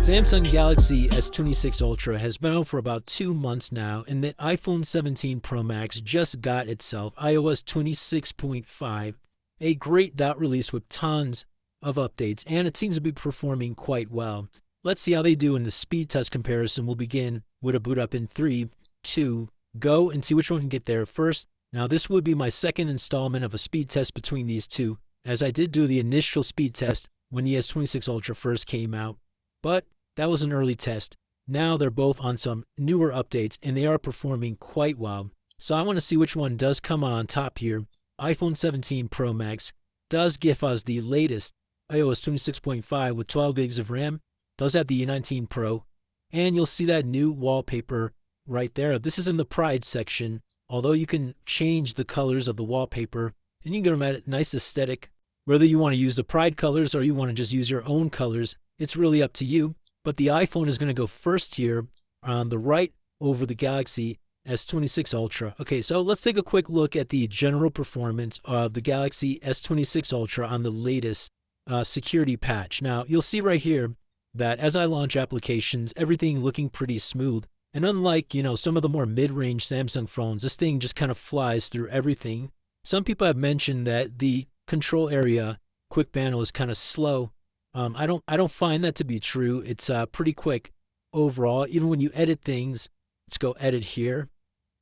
Samsung Galaxy S26 Ultra has been out for about 2 months now, and the iPhone 17 Pro Max just got itself iOS 26.5, a great dot release with tons of updates, and it seems to be performing quite well. Let's see how they do in the speed test comparison. We'll begin with a boot up in 3, 2, go, and see which one can get there first. Now, this would be my second installment of a speed test between these two, as I did do the initial speed test when the S26 Ultra first came out. But that was an early test. Now they're both on some newer updates, and they are performing quite well. So I want to see which one does come on top here. iPhone 17 Pro Max does give us the latest iOS 26.5 with 12 gigs of RAM. Does have the E19 Pro. And you'll see that new wallpaper right there. This is in the Pride section. Although you can change the colors of the wallpaper, and you can get them at a nice aesthetic. Whether you want to use the Pride colors or you want to just use your own colors, it's really up to you. But the iPhone is going to go first here on the right over the Galaxy S26 Ultra. Okay, so let's take a quick look at the general performance of the Galaxy S26 Ultra on the latest security patch. Now, you'll see right here that as I launch applications, everything looking pretty smooth. And unlike, some of the more mid-range Samsung phones, this thing just kind of flies through everything. Some people have mentioned that the control area quick panel is kind of slow. I don't find that to be true. It's pretty quick overall. Even when you edit things, let's go edit here.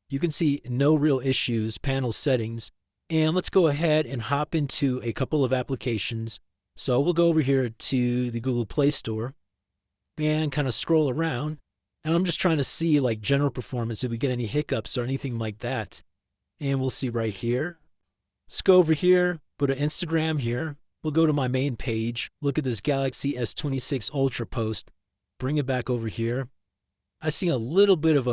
You can see no real issues, panel settings. And let's go ahead and hop into a couple of applications. So we'll go over here to the Google Play Store and kind of scroll around. And I'm just trying to see like general performance, if we get any hiccups or anything like that. And we'll see right here. Let's go over here, go to Instagram here. We'll go to my main page, look at this Galaxy S26 Ultra post, bring it back over here. I see a little bit of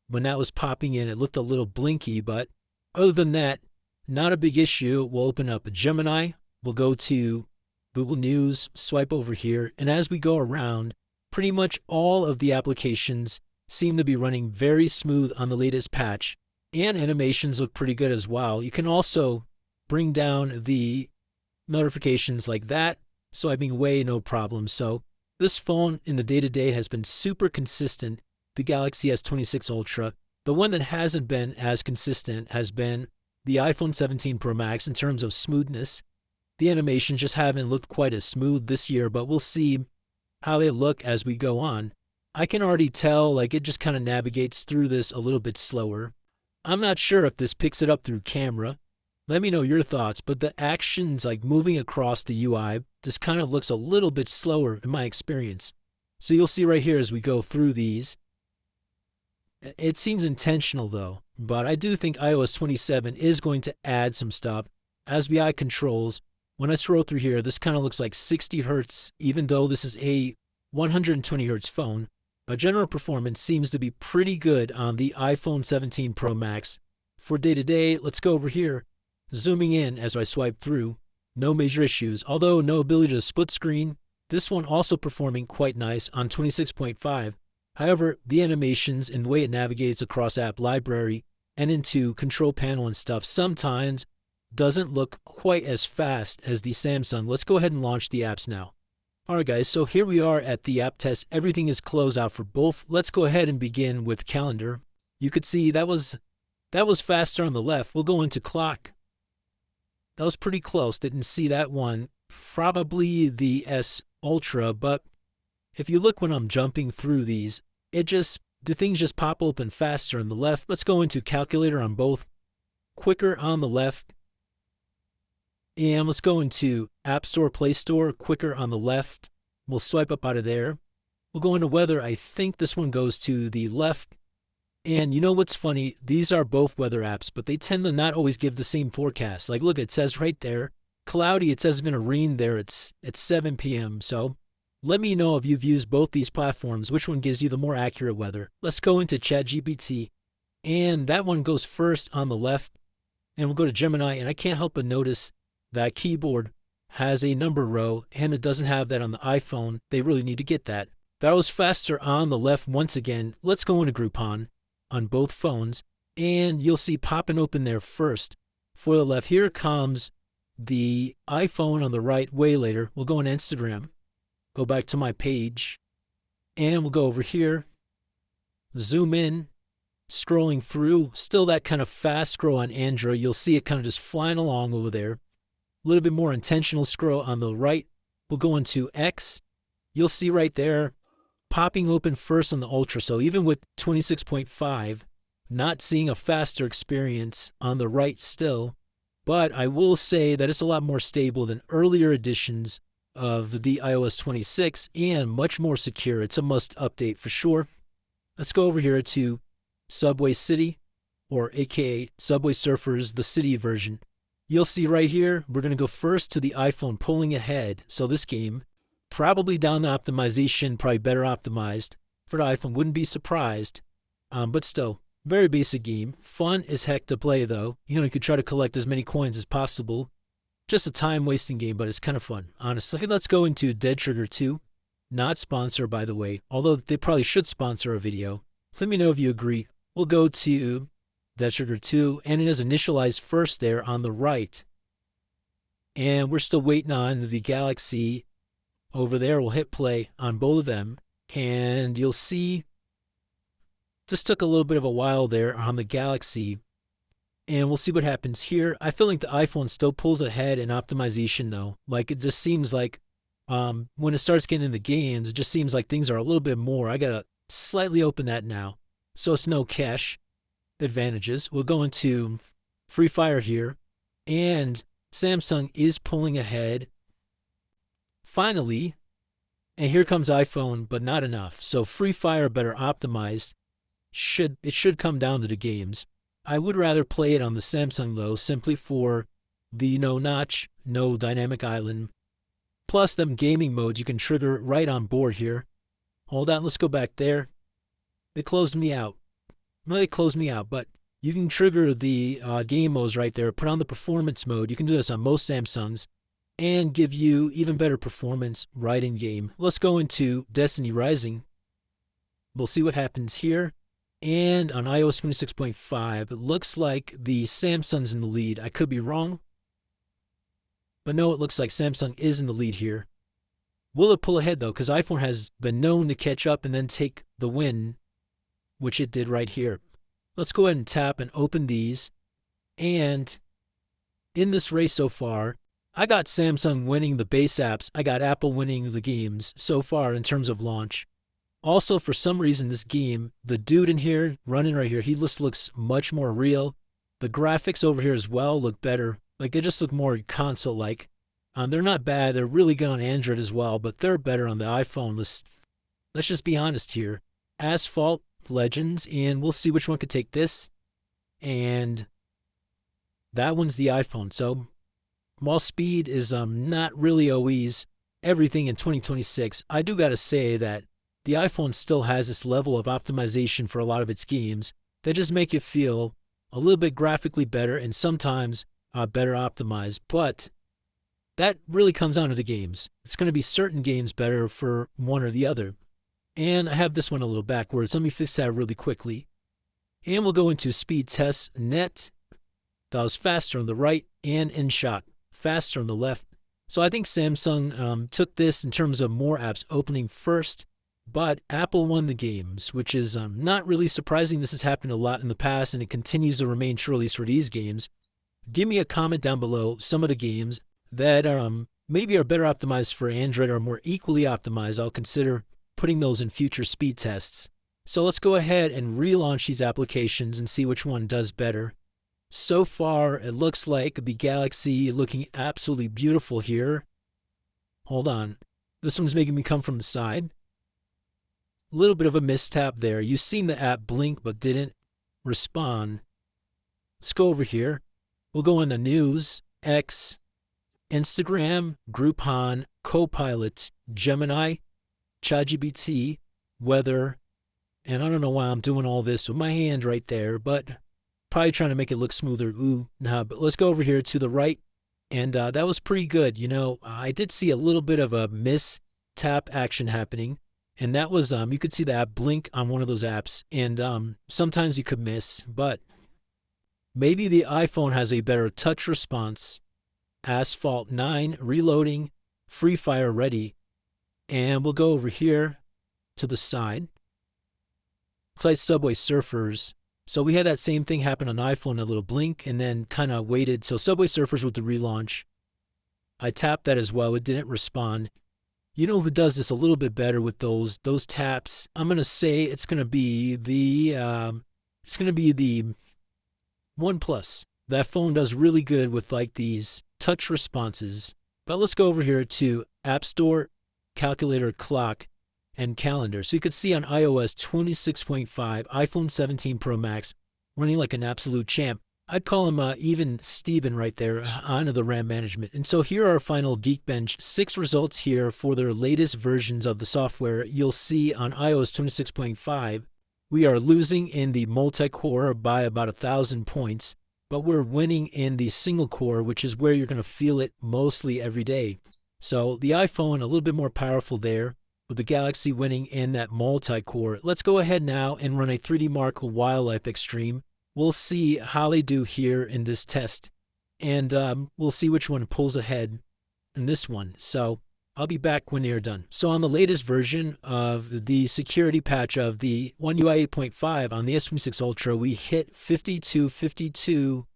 when that was popping in, it looked a little blinky, but other than that, not a big issue. We'll open up a Gemini. We'll go to Google News, swipe over here, and as we go around, pretty much all of the applications seem to be running very smooth on the latest patch, and animations look pretty good as well. You can also bring down the notifications like that, swiping away, no problem. So this phone in the day-to-day has been super consistent, the Galaxy S26 Ultra. The one that hasn't been as consistent has been the iPhone 17 Pro Max in terms of smoothness. The animations just haven't looked quite as smooth this year, but we'll see how they look as we go on. I can already tell like it just kind of navigates through this a little bit slower. I'm not sure if this picks it up through camera. Let me know your thoughts, but the actions like moving across the UI just kind of looks a little bit slower in my experience. So you'll see right here as we go through these. It seems intentional though, but I do think iOS 27 is going to add some stuff. As the eye controls, when I scroll through here, this kind of looks like 60 Hertz, even though this is a 120 Hertz phone. But general performance seems to be pretty good on the iPhone 17 Pro Max. For day-to-day, let's go over here. Zooming in as I swipe through, no major issues, although no ability to split screen. This one also performing quite nice on 26.5. However, the animations and the way it navigates across app library and into control panel and stuff sometimes doesn't look quite as fast as the Samsung. Let's go ahead and launch the apps now. Alright guys, so here we are at the app test. Everything is closed out for both. Let's go ahead and begin with calendar. You could see that was faster on the left. We'll go into clock. That was pretty close. Didn't see that one. Probably the S Ultra, but if you look when I'm jumping through these, the things just pop open faster on the left. Let's go into calculator on both. Quicker on the left. And let's go into App Store, Play Store, quicker on the left. We'll swipe up out of there. We'll go into weather. I think this one goes to the left. And you know what's funny? These are both weather apps, but they tend to not always give the same forecast. Like, look, it says right there, cloudy. It says it's going to rain there. It's 7 p.m. So let me know if you've used both these platforms, which one gives you the more accurate weather. Let's go into ChatGPT. And that one goes first on the left. And we'll go to Gemini. And I can't help but notice that keyboard has a number row, and it doesn't have that on the iPhone. They really need to get that. That was faster on the left once again. Let's go into Groupon on both phones, and you'll see popping open there first. For the left, here comes the iPhone on the right way later. We'll go on Instagram, go back to my page, And we'll go over here, zoom in, scrolling through, still that kind of fast scroll on Android. You'll see it kind of just flying along over there. A little bit more intentional scroll on the right. We'll go into X. You'll see right there, popping open first on the Ultra. So even with 26.5, not seeing a faster experience on the right still. But I will say that it's a lot more stable than earlier editions of the iOS 26 and much more secure. It's a must update for sure. Let's go over here to Subway City, or aka Subway Surfers, the city version. You'll see right here, we're going to go first to the iPhone, pulling ahead. So this game, probably down the optimization, probably better optimized for the iPhone. Wouldn't be surprised, but still, very basic game. Fun as heck to play though. You could try to collect as many coins as possible. Just a time-wasting game, but it's kind of fun, honestly. Let's go into Dead Trigger 2. Not sponsored, by the way, although they probably should sponsor a video. Let me know if you agree. We'll go to Dead Trigger 2, and it is initialized first there on the right. And we're still waiting on the Galaxy over there. We'll hit play on both of them, and you'll see this took a little bit of a while there on the Galaxy. And we'll see what happens here. I feel like the iPhone still pulls ahead in optimization, though. Like, it just seems like when it starts getting into games, it just seems like things are a little bit more. I got to slightly open that now. So it's no cache advantages. We'll go into Free Fire here. And Samsung is pulling ahead. Finally. And here comes iPhone, but not enough. So Free Fire, better optimized. It should come down to the games. I would rather play it on the Samsung, though, simply for the no notch, no dynamic island, plus them gaming modes you can trigger right on board here. Hold on, let's go back there. It closed me out. Well, it closed me out, but you can trigger the game modes right there, put on the performance mode. You can do this on most Samsungs and give you even better performance right in game. Let's go into Destiny Rising. We'll see what happens here. And on iOS 26.5, it looks like the Samsung's in the lead. I could be wrong. But no, it looks like Samsung is in the lead here. Will it pull ahead, though? Because iPhone has been known to catch up and then take the win, which it did right here. Let's go ahead and tap and open these. And in this race so far, I got Samsung winning the base apps. I got Apple winning the games so far in terms of launch. Also, for some reason, this game, the dude in here, running right here, he just looks much more real. The graphics over here as well look better. Like, they just look more console-like. They're not bad. They're really good on Android as well, but they're better on the iPhone. Let's just be honest here. Asphalt, Legends, and we'll see which one could take this. And that one's the iPhone. So, while speed is not really always everything in 2026, I do got to say that the iPhone still has this level of optimization for a lot of its games that just make it feel a little bit graphically better and sometimes better optimized. But that really comes down to the games. It's going to be certain games better for one or the other. And I have this one a little backwards. Let me fix that really quickly. And we'll go into speed tests. Net, that was faster on the right, and InShot, faster on the left. So I think Samsung took this in terms of more apps opening first. But Apple won the games, which is not really surprising. This has happened a lot in the past, and it continues to remain true, at least for these games. Give me a comment down below some of the games that maybe are better optimized for Android or more equally optimized. I'll consider putting those in future speed tests. So let's go ahead and relaunch these applications and see which one does better. So far, it looks like the Galaxy looking absolutely beautiful here. Hold on. This one's making me come from the side. A little bit of a mistap there. You've seen the app blink but didn't respond. Let's go over here. We'll go into News, X, Instagram, Groupon, Copilot, Gemini, ChatGPT, Weather, and I don't know why I'm doing all this with my hand right there, but probably trying to make it look smoother. Ooh, nah, but let's go over here to the right, and that was pretty good. I did see a little bit of a mistap action happening. And that was, you could see the app blink on one of those apps, and sometimes you could miss, but maybe the iPhone has a better touch response. Asphalt 9, reloading, Free Fire ready, and we'll go over here to the side. Looks like Subway Surfers. So we had that same thing happen on iPhone, a little blink, and then kind of waited. So Subway Surfers with the relaunch. I tapped that as well. It didn't respond. You know who does this a little bit better with those taps? I'm gonna say it's gonna be the OnePlus. That phone does really good with like these touch responses. But let's go over here to App Store, Calculator, Clock, and Calendar. So you could see on iOS 26.5, iPhone 17 Pro Max running like an absolute champ. I'd call him even Steven right there onto the RAM management. And so here are our final Geekbench 6 results here for their latest versions of the software. You'll see on iOS 26.5, we are losing in the multi-core by about 1,000 points, but we're winning in the single core, which is where you're going to feel it mostly every day. So the iPhone a little bit more powerful there, with the Galaxy winning in that multi-core. Let's go ahead now and run a 3D Mark Wildlife Extreme. We'll see how they do here in this test, and we'll see which one pulls ahead in this one. So I'll be back when they're done. So on the latest version of the security patch of the One UI 8.5 on the S26 Ultra, we hit 52, 52,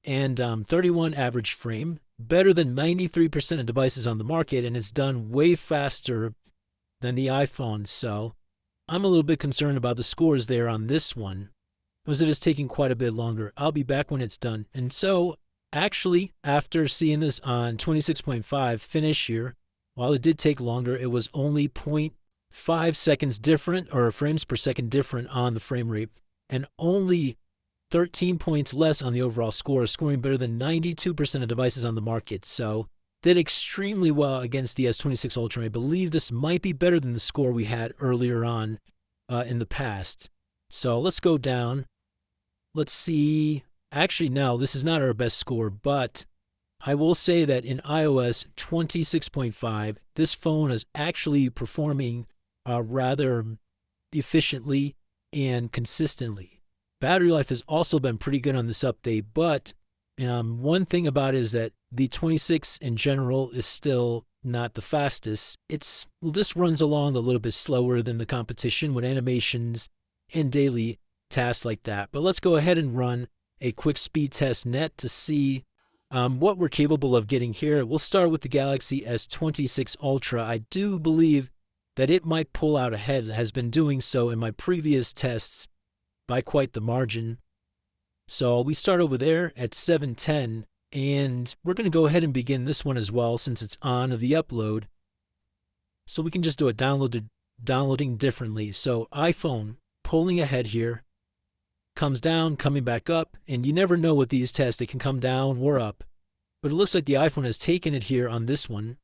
and 31 average frame, better than 93% of devices on the market, and it's done way faster than the iPhone. So I'm a little bit concerned about the scores there on this one, because it is taking quite a bit longer. I'll be back when it's done. And so actually, after seeing this on 26.5 finish here, while it did take longer, it was only 0.5 seconds different, or frames per second different on the frame rate, and only 13 points less on the overall score, scoring better than 92% of devices on the market. So did extremely well against the S26 Ultra. I believe this might be better than the score we had earlier on in the past. So let's go down. Let's see. Actually, no, this is not our best score, but I will say that in iOS 26.5, this phone is actually performing rather efficiently and consistently. Battery life has also been pretty good on this update, but one thing about it is that the 26 in general is still not the fastest. This runs along a little bit slower than the competition with animations and daily tasks like that. But let's go ahead and run a quick speed test net to see what we're capable of getting here. We'll start with the Galaxy S26 Ultra. I do believe that it might pull out ahead. It has been doing so in my previous tests by quite the margin. So we start over there at 710, and we're going to go ahead and begin this one as well since it's on the upload. So we can just do it downloading differently. So iPhone pulling ahead here, comes down, coming back up, and you never know with these tests, they can come down or up. But it looks like the iPhone has taken it here on this one,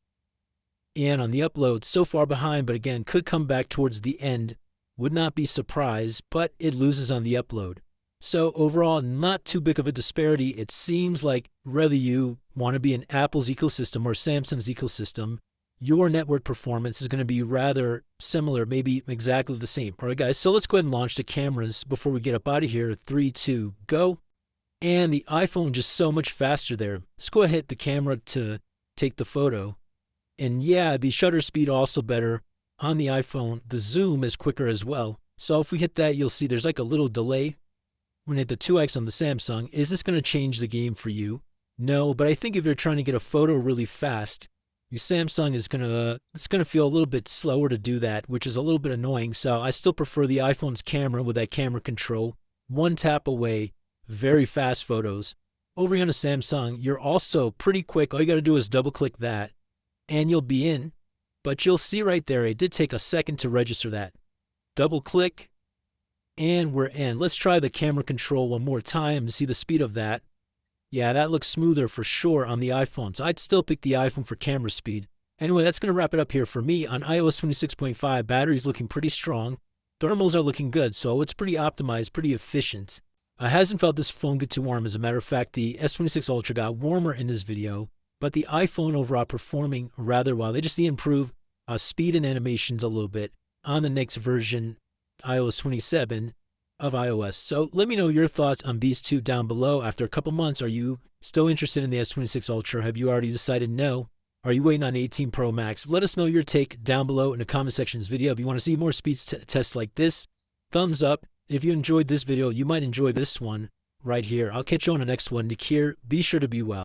and on the upload, so far behind, but again, could come back towards the end. Would not be surprised, but it loses on the upload. So overall, not too big of a disparity. It seems like whether you want to be in Apple's ecosystem or Samsung's ecosystem, your network performance is going to be rather similar, maybe exactly the same. All right, guys, so let's go ahead and launch the cameras before we get up out of here. 3, 2, go. And the iPhone just so much faster there. Let's go ahead and hit the camera to take the photo. And yeah, the shutter speed also better on the iPhone. The zoom is quicker as well. So if we hit that, you'll see there's like a little delay when you hit the 2x on the Samsung. Is this going to change the game for you? No, but I think if you're trying to get a photo really fast, the Samsung is it's gonna feel a little bit slower to do that, which is a little bit annoying. So I still prefer the iPhone's camera with that camera control. One tap away, very fast photos. Over here on a Samsung, you're also pretty quick. All you gotta do is double click that and you'll be in. But you'll see right there, it did take a second to register that. Double click and we're in. Let's try the camera control one more time to see the speed of that. Yeah, that looks smoother for sure on the iPhone. So I'd still pick the iPhone for camera speed. Anyway, that's going to wrap it up here for me. On iOS 26.5, battery's looking pretty strong. Thermals are looking good, so it's pretty optimized, pretty efficient. I hasn't felt this phone get too warm. As a matter of fact, the S26 Ultra got warmer in this video, but the iPhone overall performing rather well. They just need to improve speed and animations a little bit on the next version, iOS 27. Of iOS. So let me know your thoughts on these two down below. After a couple months, are you still interested in the S26 Ultra? Have you already decided no? Are you waiting on 18 Pro Max? Let us know your take down below in the comment sections video. If you want to see more speed tests like this, thumbs up. If you enjoyed this video, you might enjoy this one right here. I'll catch you on the next one. Nick here. Be sure to be well.